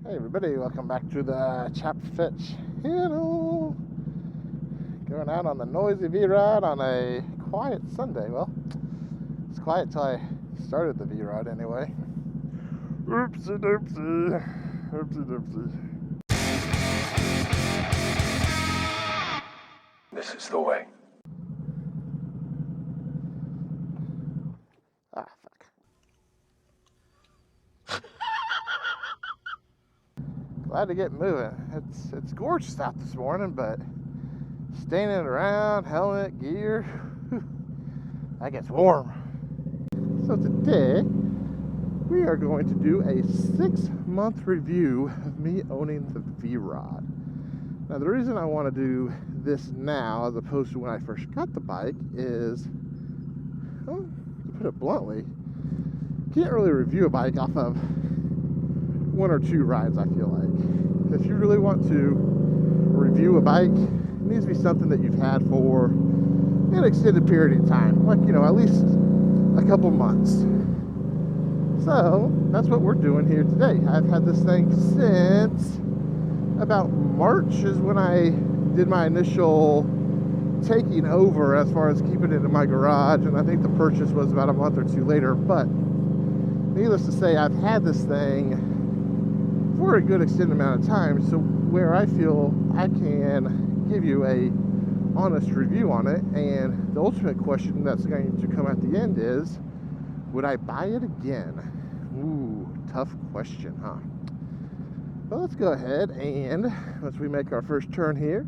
Hey everybody, welcome back to the Chapter Fetch channel. Going out on the noisy VRod on a quiet Sunday. Well, it's quiet till I started the VRod anyway. Oopsie doopsie. Oopsie doopsie. This is the way. Ah, fuck. Glad to get moving. It's gorgeous out this morning, but standing around, helmet, gear, that gets warm. So today, we are going to do a 6-month review of me owning the VRod. Now the reason I want to do this now as opposed to when I first got the bike is, well, to put it bluntly, you can't really review a bike off of 1 or 2 rides, I feel like. If you really want to review a bike, it needs to be something that you've had for an extended period of time, like, you know, at least a couple months. So that's what we're doing here today. I've had this thing since about March is when I did my initial taking over as far as keeping it in my garage, and I think the purchase was about a month or 2 later. But needless to say, I've had this thing for a good extended amount of time, so where I feel I can give you a honest review on it. And the ultimate question that's going to come at the end is, would I buy it again? Ooh, tough question, huh? Well, let's go ahead and once we make our first turn here,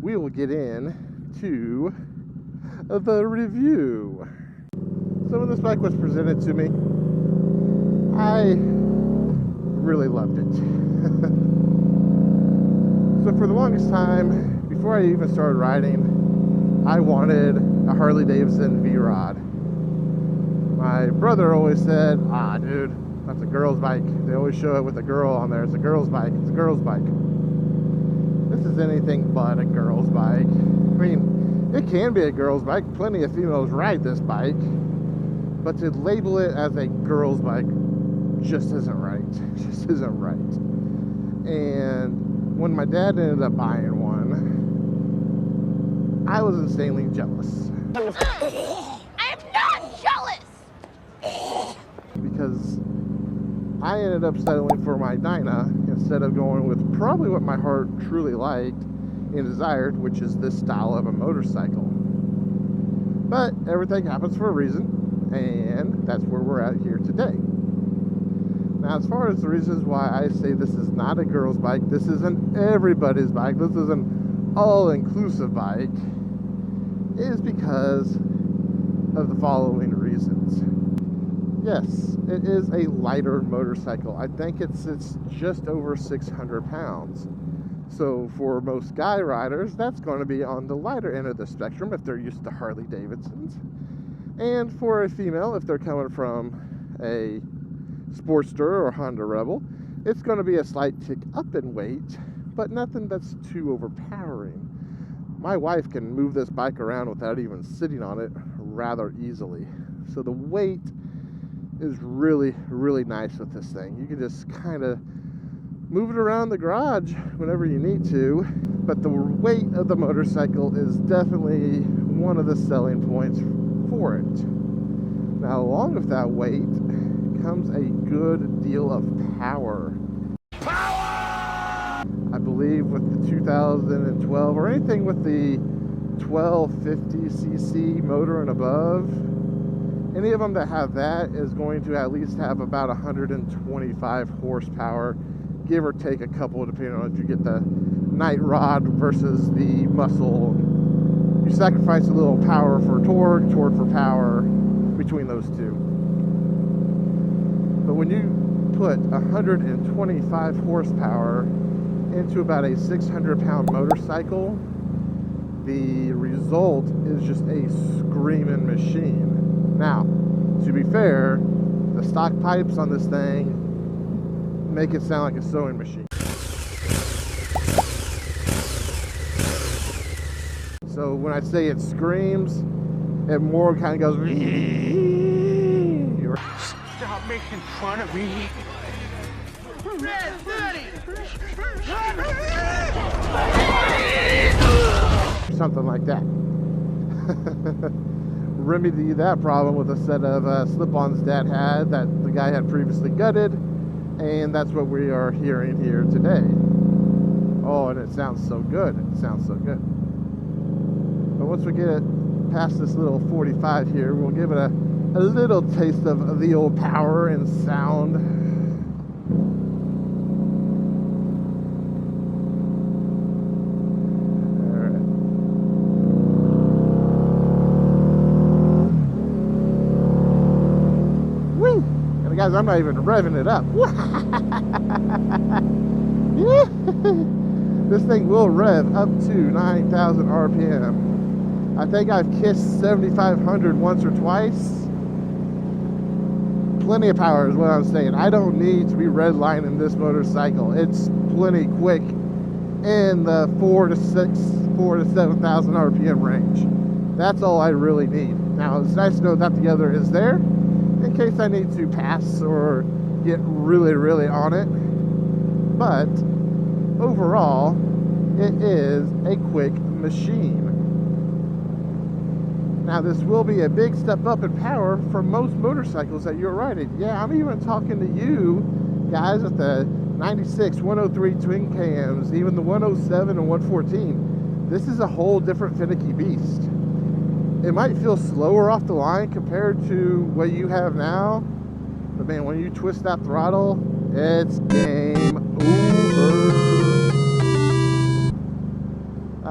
we will get into the review. So when this bike was presented to me, I really loved it. So for the longest time, before I even started riding, I wanted a Harley Davidson VRod. My brother always said, ah dude, that's a girl's bike. They always show it with a girl on there. It's a girl's bike. It's a girl's bike. This is anything but a girl's bike. I mean, it can be a girl's bike. Plenty of females ride this bike. But to label it as a girl's bike just isn't right. Just isn't right. And when my dad ended up buying one, I was insanely jealous. I'm not jealous! Because I ended up settling for my Dyna instead of going with probably what my heart truly liked and desired, which is this style of a motorcycle. But everything happens for a reason, and that's where we're at here today. Now, as far as the reasons why I say this is not a girl's bike, this isn't everybody's bike, this is an all-inclusive bike, is because of the following reasons. Yes, it is a lighter motorcycle. I think it sits just over 600 pounds. So for most guy riders, that's going to be on the lighter end of the spectrum if they're used to Harley Davidsons. And for a female, if they're coming from a Sportster or Honda Rebel, it's going to be a slight tick up in weight, but nothing that's too overpowering. My wife can move this bike around without even sitting on it rather easily. So the weight is really, really nice with this thing. You can just kind of move it around the garage whenever you need to, but the weight of the motorcycle is definitely one of the selling points for it. Now, along with that weight comes a good deal of power. I believe with the 2012 or anything with the 1250cc motor and above, any of them that have that is going to at least have about 125 horsepower, give or take a couple, depending on if you get the night rod versus the muscle. You sacrifice a little power for torque, torque for power between those two. But when you put 125 horsepower into about a 600-pound motorcycle, the result is just a screaming machine. Now, to be fair, the stock pipes on this thing make it sound like a sewing machine. So when I say it screams, it more kind of goes. Stop making fun of me. Something like that. Remedy that problem with a set of slip-ons Dad had that the guy had previously gutted, and that's what we are hearing here today. Oh, and it sounds so good. It sounds so good. But once we get it past this little 45 here, we'll give it a little taste of the old power and sound. Alright. Woo! And guys, I'm not even revving it up. This thing will rev up to 9,000 RPM. I think I've kissed 7,500 once or twice. Plenty of power is what I'm saying. I don't need to be redlining this motorcycle. It's plenty quick in the 4,000 to 7,000 RPM range. That's all I really need. Now, it's nice to know that the other is there in case I need to pass or get really, really on it. But overall, it is a quick machine. Now, this will be a big step up in power from most motorcycles that you're riding. Yeah, I'm even talking to you guys with the 96, 103 twin cams, even the 107 and 114. This is a whole different finicky beast. It might feel slower off the line compared to what you have now, but man, when you twist that throttle, it's game over.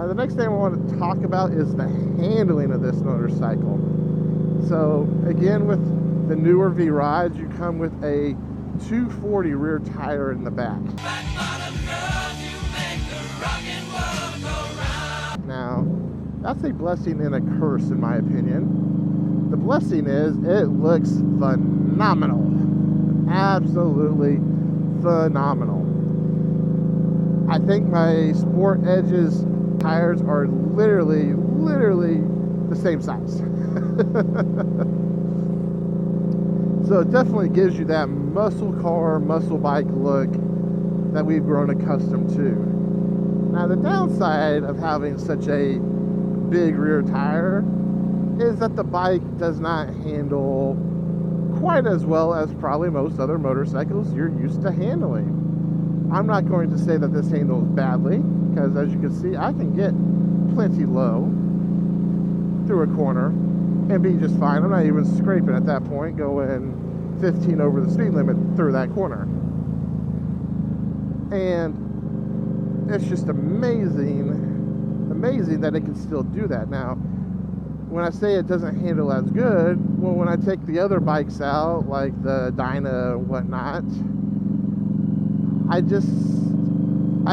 The next thing I want to talk about is the handling of this motorcycle. So again, with the newer VRods, you come with a 240 rear tire in the back. Now, that's a blessing and a curse in my opinion. The blessing is it looks phenomenal. Absolutely phenomenal. I think my Sport Edge's tires are literally the same size. So it definitely gives you that muscle car, muscle bike look that we've grown accustomed to. Now, the downside of having such a big rear tire is that the bike does not handle quite as well as probably most other motorcycles you're used to handling. I'm not going to say that this handles badly, because as you can see, I can get plenty low through a corner and be just fine. I'm not even scraping at that point, going 15 over the speed limit through that corner. And it's just amazing that it can still do that. Now, when I say it doesn't handle as good, well, when I take the other bikes out, like the Dyna and whatnot, I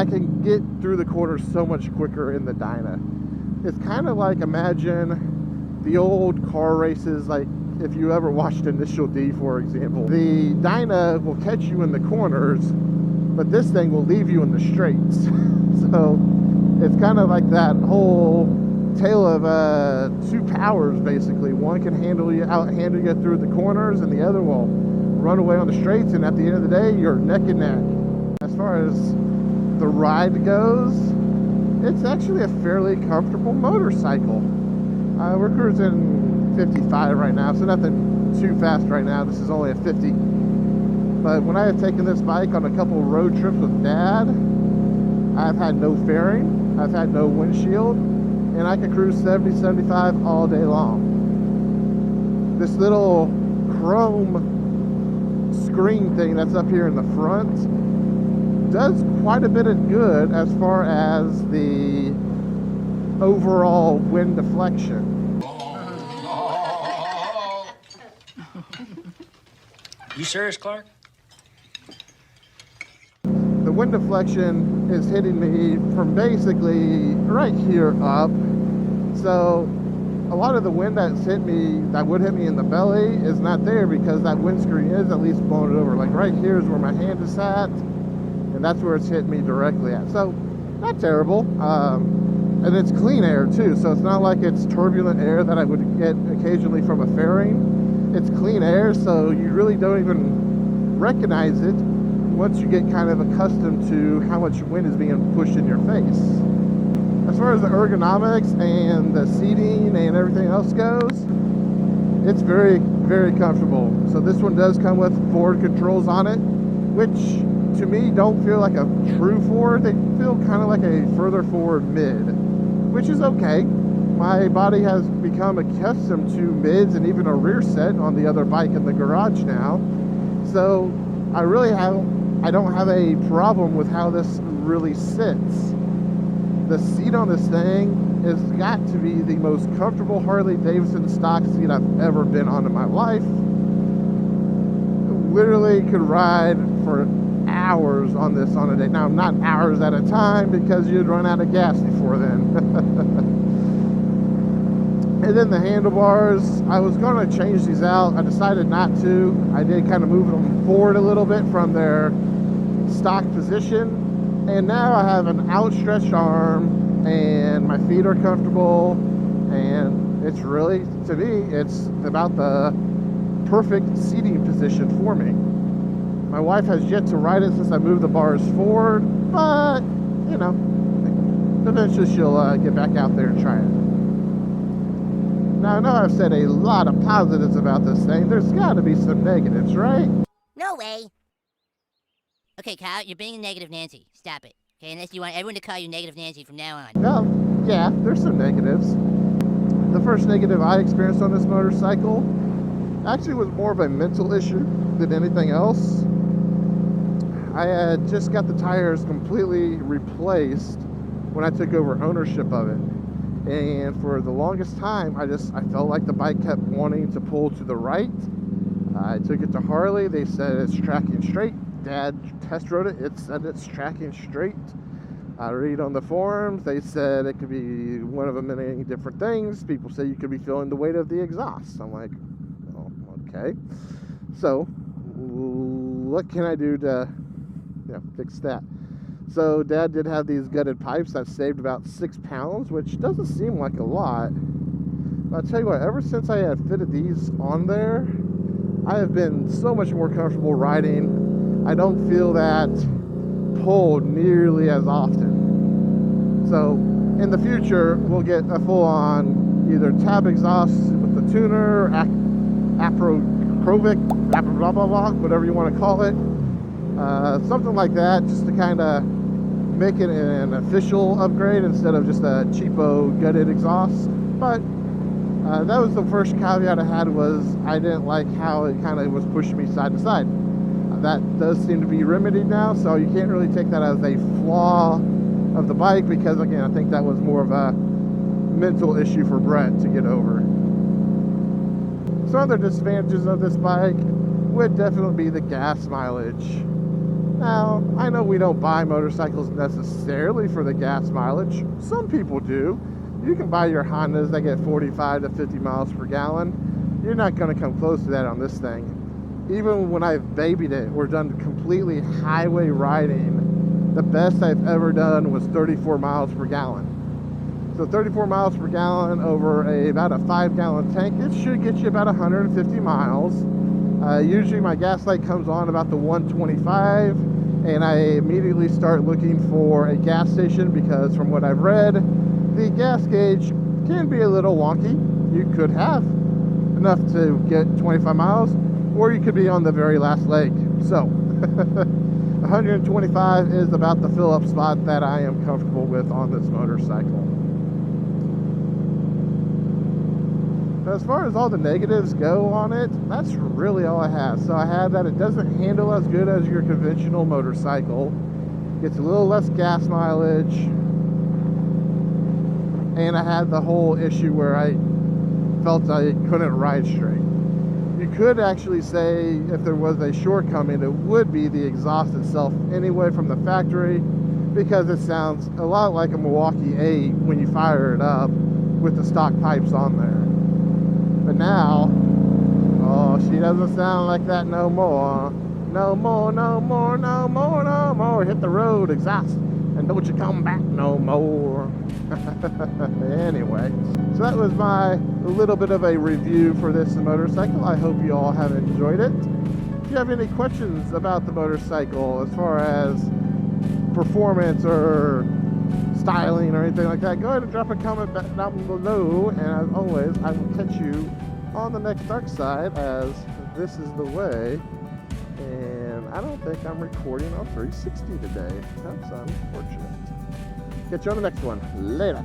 can get through the corners so much quicker in the Dyna. It's kind of like, imagine the old car races, like if you ever watched Initial D, for example. The Dyna will catch you in the corners, but this thing will leave you in the straights. So it's kind of like that whole tale of two powers, basically. One can handle you through the corners, and the other will run away on the straights, and at the end of the day, you're neck and neck. As far as the ride goes, it's actually a fairly comfortable motorcycle. We're cruising 55 right now, so nothing too fast right now. This is only a 50. But when I have taken this bike on a couple road trips with Dad, I've had no fairing, I've had no windshield, and I can cruise 70, 75 all day long. This little chrome screen thing that's up here in the front does quite a bit of good as far as the overall wind deflection. You serious, Clark? The wind deflection is hitting me from basically right here up. So a lot of the wind that would hit me in the belly is not there, because that windscreen is at least blowing it over. Like right here is where my hand is at, and that's where it's hitting me directly at. So not terrible. And it's clean air too, so it's not like it's turbulent air that I would get occasionally from a fairing. It's clean air, so you really don't even recognize it once you get kind of accustomed to how much wind is being pushed in your face. As far as the ergonomics and the seating and everything else goes, it's very, very comfortable. So this one does come with forward controls on it, which to me don't feel like a true forward. They feel kind of like a further forward mid, which is okay. My body has become accustomed to mids and even a rear set on the other bike in the garage now. So I don't have a problem with how this really sits. The seat on this thing has got to be the most comfortable Harley Davidson stock seat I've ever been on in my life. Literally could ride for hours on this on a day. Now, not hours at a time because you'd run out of gas before then. And then the handlebars, I was going to change these out. I decided not to. I did kind of move them forward a little bit from their stock position. And now I have an outstretched arm and my feet are comfortable. And it's really, to me, it's about the perfect seating position for me. My wife has yet to ride it since I moved the bars forward. But, you know, eventually she'll get back out there and try it. Now, I know I've said a lot of positives about this thing. There's got to be some negatives, right? No way. Okay, Kyle, you're being a negative Nancy. Stop it. Okay, unless you want everyone to call you Negative Nancy from now on. No, yeah, there's some negatives. The first negative I experienced on this motorcycle actually was more of a mental issue than anything else. I had just got the tires completely replaced when I took over ownership of it. And for the longest time, I felt like the bike kept wanting to pull to the right. I took it to Harley. They said it's tracking straight. Dad test rode it. It said it's tracking straight. I read on the forums. They said it could be one of a many different things. People say you could be feeling the weight of the exhaust. I'm like, oh, okay. So, what can I do to fix that? So Dad did have these gutted pipes that saved about 6 pounds, which doesn't seem like a lot. But I'll tell you what, ever since I had fitted these on there, I have been so much more comfortable riding. I don't feel that pull nearly as often. So in the future, we'll get a full-on either tab exhaust with the tuner, Acrovic, blah, blah, blah, whatever you want to call it. Something like that, just to kind of make it an official upgrade instead of just a cheapo gutted exhaust. But that was the first caveat I had, was I didn't like how it kind of was pushing me side to side. That does seem to be remedied now, so you can't really take that as a flaw of the bike, because again, I think that was more of a mental issue for Brett to get over. Some other disadvantages of this bike would definitely be the gas mileage. Now, I know we don't buy motorcycles necessarily for the gas mileage. Some people do. You can buy your Hondas that get 45 to 50 miles per gallon. You're not going to come close to that on this thing. Even when I've babied it or done completely highway riding, the best I've ever done was 34 miles per gallon. So 34 miles per gallon over about a 5-gallon tank, it should get you about 150 miles. Usually my gas light comes on about the 125, and I immediately start looking for a gas station, because from what I've read, the gas gauge can be a little wonky. You could have enough to get 25 miles, or you could be on the very last leg. So 125 is about the fill-up spot that I am comfortable with on this motorcycle. As far as all the negatives go on it, that's really all I have. So I have that it doesn't handle as good as your conventional motorcycle. Gets a little less gas mileage. And I had the whole issue where I felt I couldn't ride straight. You could actually say if there was a shortcoming, it would be the exhaust itself anyway from the factory, because it sounds a lot like a Milwaukee 8 when you fire it up with the stock pipes on there. But now, oh, she doesn't sound like that no more. No more, no more, no more, no more. Hit the road, exhaust, and don't you come back no more. Anyway, so that was my little bit of a review for this motorcycle. I hope you all have enjoyed it. If you have any questions about the motorcycle as far as performance or styling or anything like that, go ahead and drop a comment down below, and as always, I will catch you on the next dark side, as this is the way. And I don't think I'm recording on 360 today. That's unfortunate. Catch you on the next one. Later.